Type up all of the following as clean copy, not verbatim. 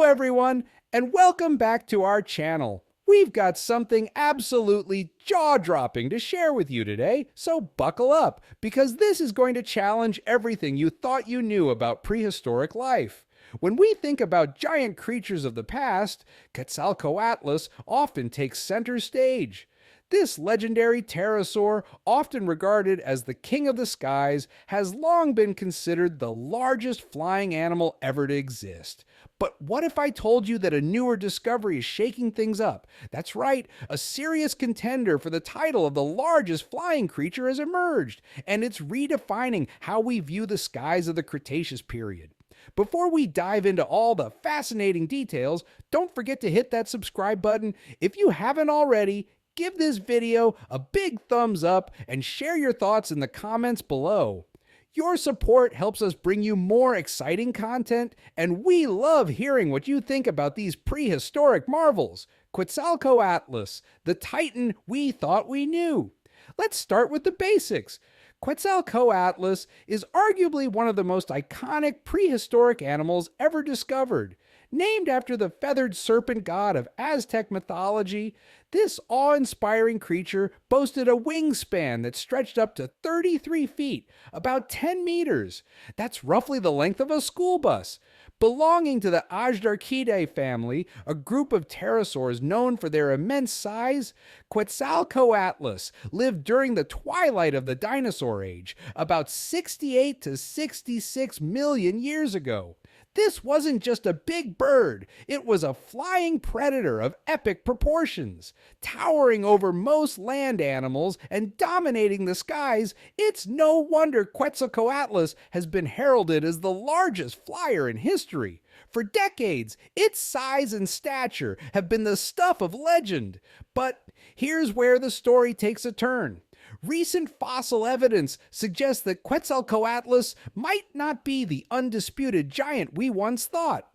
everyone, and welcome back to our channel. We've got something absolutely jaw-dropping to share with you today, so buckle up, because this is going to challenge everything you thought you knew about prehistoric life. When we think about giant creatures of the past, Quetzalcoatlus often takes center stage. This legendary pterosaur, often regarded as the king of the skies, has long been considered the largest flying animal ever to exist. But what if I told you that a newer discovery is shaking things up? That's right, a serious contender for the title of the largest flying creature has emerged, and it's redefining how we view the skies of the Cretaceous period. Before we dive into all the fascinating details, don't forget to hit that subscribe button. If you haven't already, give this video a big thumbs up and share your thoughts in the comments below. Your support helps us bring you more exciting content, and we love hearing what you think about these prehistoric marvels. Quetzalcoatlus, the titan we thought we knew. Let's start with the basics. Quetzalcoatlus is arguably one of the most iconic prehistoric animals ever discovered. Named after the feathered serpent god of Aztec mythology, this awe-inspiring creature boasted a wingspan that stretched up to 33 feet, about 10 meters. That's roughly the length of a school bus. Belonging to the Azhdarchidae family, a group of pterosaurs known for their immense size, Quetzalcoatlus lived during the twilight of the dinosaur age, about 68 to 66 million years ago. This wasn't just a big bird, it was a flying predator of epic proportions. Towering over most land animals and dominating the skies, it's no wonder Quetzalcoatlus has been heralded as the largest flyer in history. For decades, its size and stature have been the stuff of legend. But here's where the story takes a turn. Recent fossil evidence suggests that Quetzalcoatlus might not be the undisputed giant we once thought.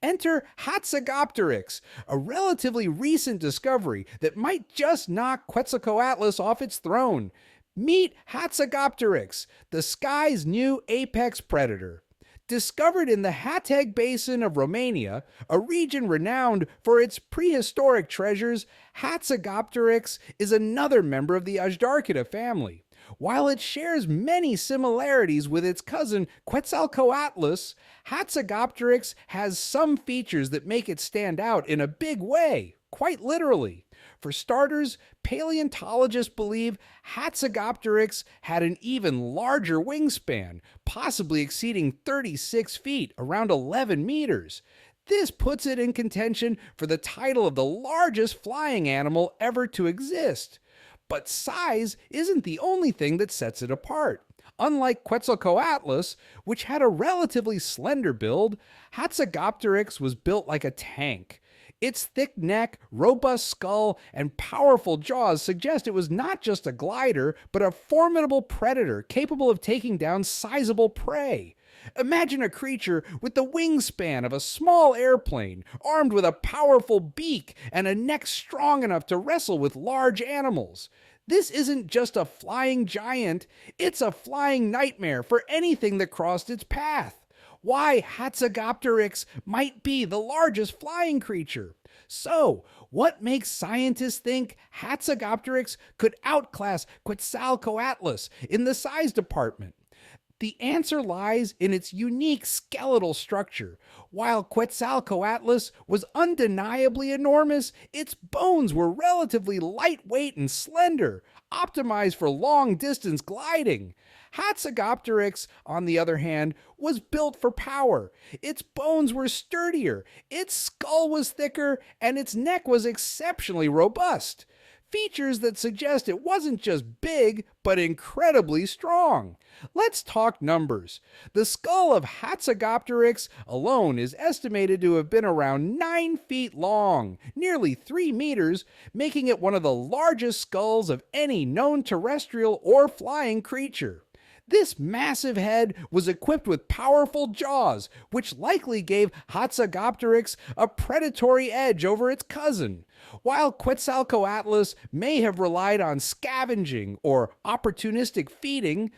Enter Hatzegopteryx, a relatively recent discovery that might just knock Quetzalcoatlus off its throne. Meet Hatzegopteryx, the sky's new apex predator. Discovered in the Hateg Basin of Romania, a region renowned for its prehistoric treasures, Hatzegopteryx is another member of the Azhdarchida family. While it shares many similarities with its cousin Quetzalcoatlus, Hatzegopteryx has some features that make it stand out in a big way, quite literally. For starters, paleontologists believe Hatzegopteryx had an even larger wingspan, possibly exceeding 36 feet, around 11 meters. This puts it in contention for the title of the largest flying animal ever to exist. But size isn't the only thing that sets it apart. Unlike Quetzalcoatlus, which had a relatively slender build, Hatzegopteryx was built like a tank. Its thick neck, robust skull, and powerful jaws suggest it was not just a glider, but a formidable predator capable of taking down sizable prey. Imagine a creature with the wingspan of a small airplane, armed with a powerful beak and a neck strong enough to wrestle with large animals. This isn't just a flying giant, it's a flying nightmare for anything that crossed its path. Why Hatzegopteryx might be the largest flying creature. So, what makes scientists think Hatzegopteryx could outclass Quetzalcoatlus in the size department? The answer lies in its unique skeletal structure. While Quetzalcoatlus was undeniably enormous, its bones were relatively lightweight and slender, optimized for long-distance gliding. Hatzegopteryx, on the other hand, was built for power. Its bones were sturdier, its skull was thicker, and its neck was exceptionally robust. Features that suggest it wasn't just big, but incredibly strong. Let's talk numbers. The skull of Hatzegopteryx alone is estimated to have been around 9 feet long, nearly 3 meters, making it one of the largest skulls of any known terrestrial or flying creature. This massive head was equipped with powerful jaws, which likely gave Hatzegopteryx a predatory edge over its cousin. While Quetzalcoatlus may have relied on scavenging or opportunistic feeding,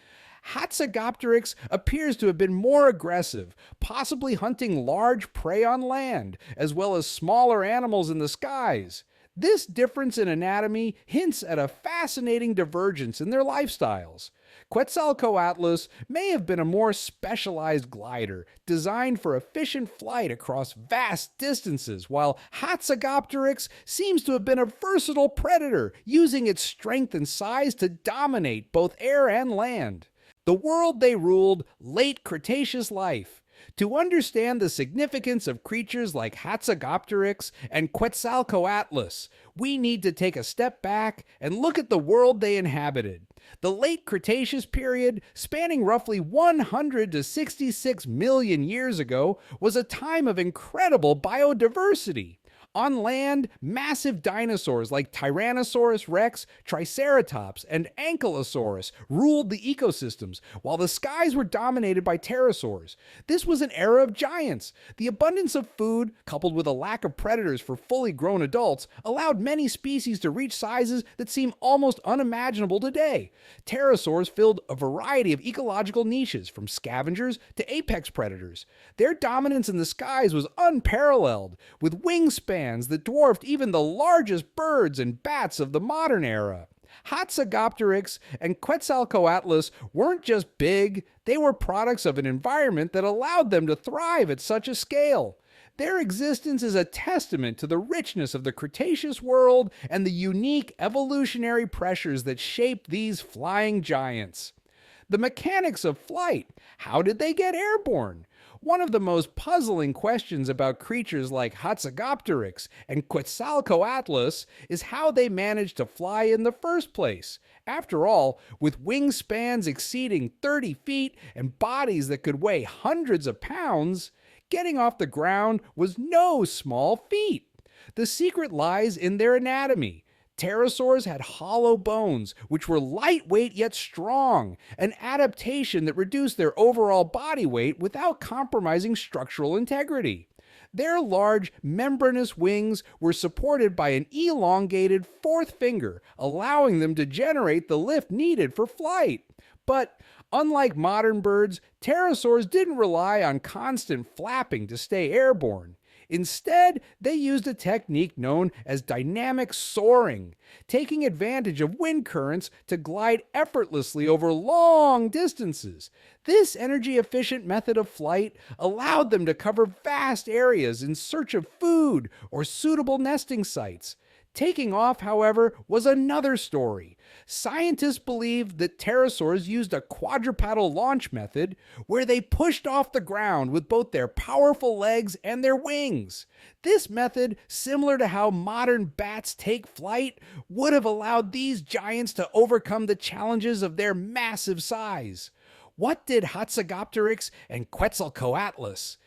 Hatzegopteryx appears to have been more aggressive, possibly hunting large prey on land, as well as smaller animals in the skies. This difference in anatomy hints at a fascinating divergence in their lifestyles. Quetzalcoatlus may have been a more specialized glider, designed for efficient flight across vast distances, while Hatzegopteryx seems to have been a versatile predator, using its strength and size to dominate both air and land. The world they ruled, late Cretaceous life. To understand the significance of creatures like Hatzegopteryx and Quetzalcoatlus, we need to take a step back and look at the world they inhabited. The late Cretaceous period, spanning roughly 100 to 66 million years ago, was a time of incredible biodiversity. On land, massive dinosaurs like Tyrannosaurus rex, Triceratops, and Ankylosaurus ruled the ecosystems, while the skies were dominated by pterosaurs. This was an era of giants. The abundance of food, coupled with a lack of predators for fully grown adults, allowed many species to reach sizes that seem almost unimaginable today. Pterosaurs filled a variety of ecological niches, from scavengers to apex predators. Their dominance in the skies was unparalleled, with wingspans that dwarfed even the largest birds and bats of the modern era. Hatzegopteryx and Quetzalcoatlus weren't just big, they were products of an environment that allowed them to thrive at such a scale. Their existence is a testament to the richness of the Cretaceous world and the unique evolutionary pressures that shaped these flying giants. The mechanics of flight. How did they get airborne? One of the most puzzling questions about creatures like Hatzegopteryx and Quetzalcoatlus is how they managed to fly in the first place. After all, with wingspans exceeding 30 feet and bodies that could weigh hundreds of pounds, getting off the ground was no small feat. The secret lies in their anatomy. Pterosaurs had hollow bones, which were lightweight yet strong, an adaptation that reduced their overall body weight without compromising structural integrity. Their large, membranous wings were supported by an elongated fourth finger, allowing them to generate the lift needed for flight. But unlike modern birds, pterosaurs didn't rely on constant flapping to stay airborne. Instead, they used a technique known as dynamic soaring, taking advantage of wind currents to glide effortlessly over long distances. This energy-efficient method of flight allowed them to cover vast areas in search of food or suitable nesting sites. Taking off, however, was another story. Scientists believed that pterosaurs used a quadrupedal launch method where they pushed off the ground with both their powerful legs and their wings. This method, similar to how modern bats take flight, would have allowed these giants to overcome the challenges of their massive size. What did Hatzegopteryx and Quetzalcoatlus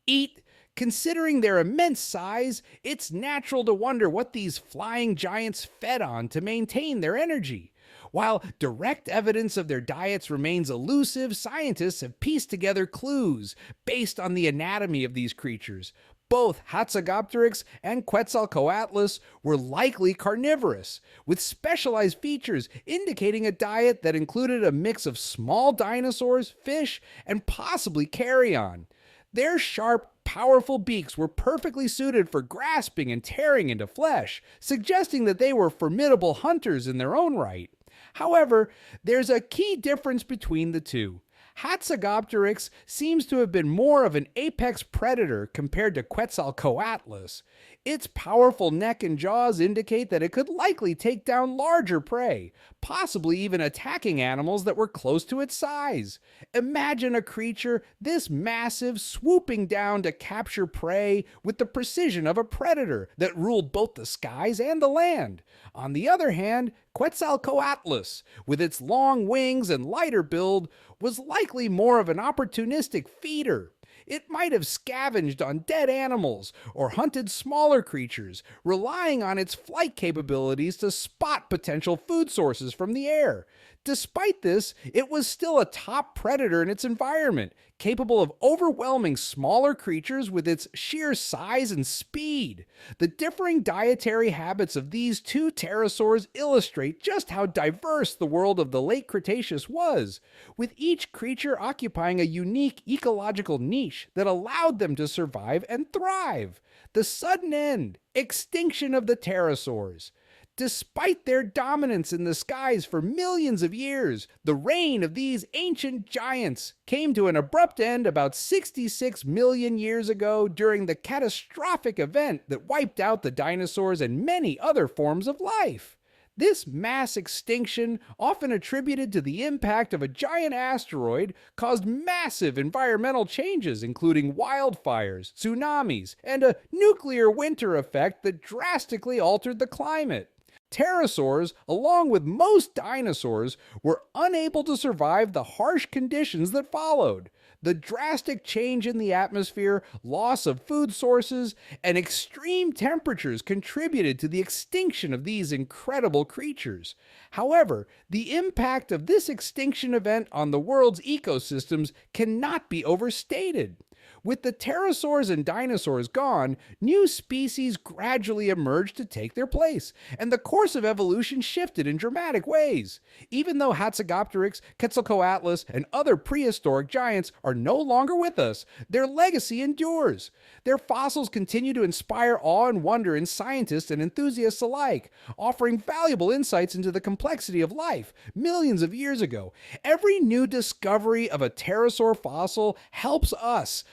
eat? Considering their immense size, it's natural to wonder what these flying giants fed on to maintain their energy. While direct evidence of their diets remains elusive, scientists have pieced together clues based on the anatomy of these creatures. Both Hatzegopteryx and Quetzalcoatlus were likely carnivorous, with specialized features indicating a diet that included a mix of small dinosaurs, fish, and possibly carrion. Their sharp, powerful beaks were perfectly suited for grasping and tearing into flesh, suggesting that they were formidable hunters in their own right. However, there's a key difference between the two. Hatzegopteryx seems to have been more of an apex predator compared to Quetzalcoatlus. Its powerful neck and jaws indicate that it could likely take down larger prey, possibly even attacking animals that were close to its size. Imagine a creature this massive swooping down to capture prey with the precision of a predator that ruled both the skies and the land. On the other hand, Quetzalcoatlus, with its long wings and lighter build, was likely more of an opportunistic feeder. It might have scavenged on dead animals or hunted smaller creatures, relying on its flight capabilities to spot potential food sources from the air. Despite this, it was still a top predator in its environment, capable of overwhelming smaller creatures with its sheer size and speed. The differing dietary habits of these two pterosaurs illustrate just how diverse the world of the late Cretaceous was, with each creature occupying a unique ecological niche that allowed them to survive and thrive. The sudden end, extinction of the pterosaurs. Despite their dominance in the skies for millions of years, the reign of these ancient giants came to an abrupt end about 66 million years ago during the catastrophic event that wiped out the dinosaurs and many other forms of life. This mass extinction, often attributed to the impact of a giant asteroid, caused massive environmental changes, including wildfires, tsunamis, and a nuclear winter effect that drastically altered the climate. Pterosaurs, along with most dinosaurs, were unable to survive the harsh conditions that followed. The drastic change in the atmosphere, loss of food sources, and extreme temperatures contributed to the extinction of these incredible creatures. However, the impact of this extinction event on the world's ecosystems cannot be overstated. With the pterosaurs and dinosaurs gone, new species gradually emerged to take their place, and the course of evolution shifted in dramatic ways. Even though Hatzegopteryx, Quetzalcoatlus, and other prehistoric giants are no longer with us, their legacy endures. Their fossils continue to inspire awe and wonder in scientists and enthusiasts alike, offering valuable insights into the complexity of life millions of years ago. Every new discovery of a pterosaur fossil helps us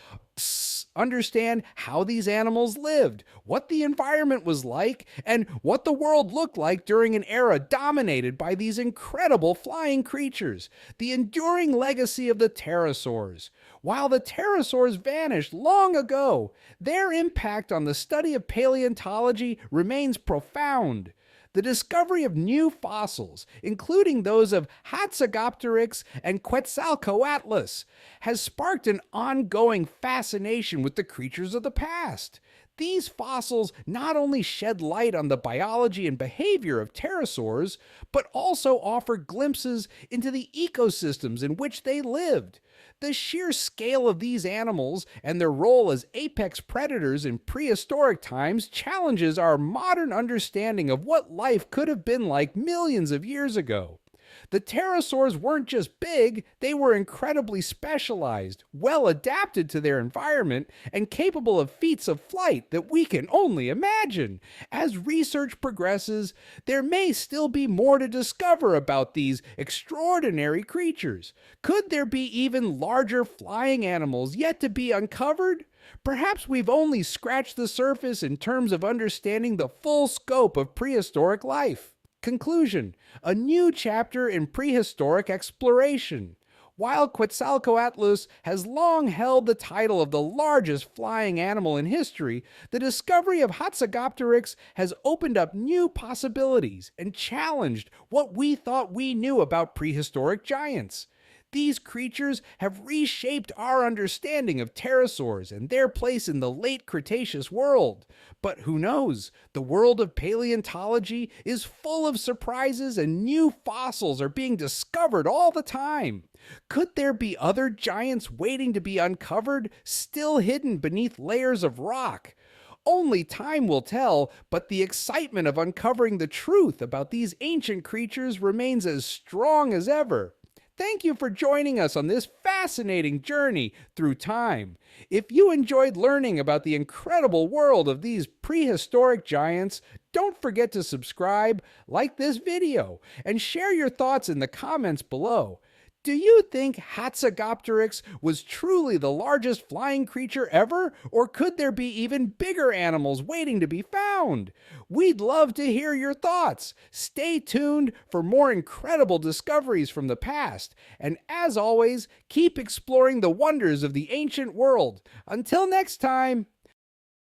understand how these animals lived, what the environment was like, and what the world looked like during an era dominated by these incredible flying creatures, the enduring legacy of the pterosaurs. While the pterosaurs vanished long ago, their impact on the study of paleontology remains profound. The discovery of new fossils, including those of Hatzegopteryx and Quetzalcoatlus, has sparked an ongoing fascination with the creatures of the past. These fossils not only shed light on the biology and behavior of pterosaurs, but also offer glimpses into the ecosystems in which they lived. The sheer scale of these animals and their role as apex predators in prehistoric times challenges our modern understanding of what life could have been like millions of years ago. The pterosaurs weren't just big, they were incredibly specialized, well adapted to their environment, and capable of feats of flight that we can only imagine. As research progresses, there may still be more to discover about these extraordinary creatures. Could there be even larger flying animals yet to be uncovered? Perhaps we've only scratched the surface in terms of understanding the full scope of prehistoric life. Conclusion: a new chapter in prehistoric exploration. While Quetzalcoatlus has long held the title of the largest flying animal in history, the discovery of Hatzegopteryx has opened up new possibilities and challenged what we thought we knew about prehistoric giants. These creatures have reshaped our understanding of pterosaurs and their place in the late Cretaceous world. But who knows? The world of paleontology is full of surprises and new fossils are being discovered all the time. Could there be other giants waiting to be uncovered, still hidden beneath layers of rock? Only time will tell, but the excitement of uncovering the truth about these ancient creatures remains as strong as ever. Thank you for joining us on this fascinating journey through time. If you enjoyed learning about the incredible world of these prehistoric giants, don't forget to subscribe, like this video, and share your thoughts in the comments below. Do you think Hatzegopteryx was truly the largest flying creature ever, or could there be even bigger animals waiting to be found? We'd love to hear your thoughts. Stay tuned for more incredible discoveries from the past, and as always, keep exploring the wonders of the ancient world. Until next time.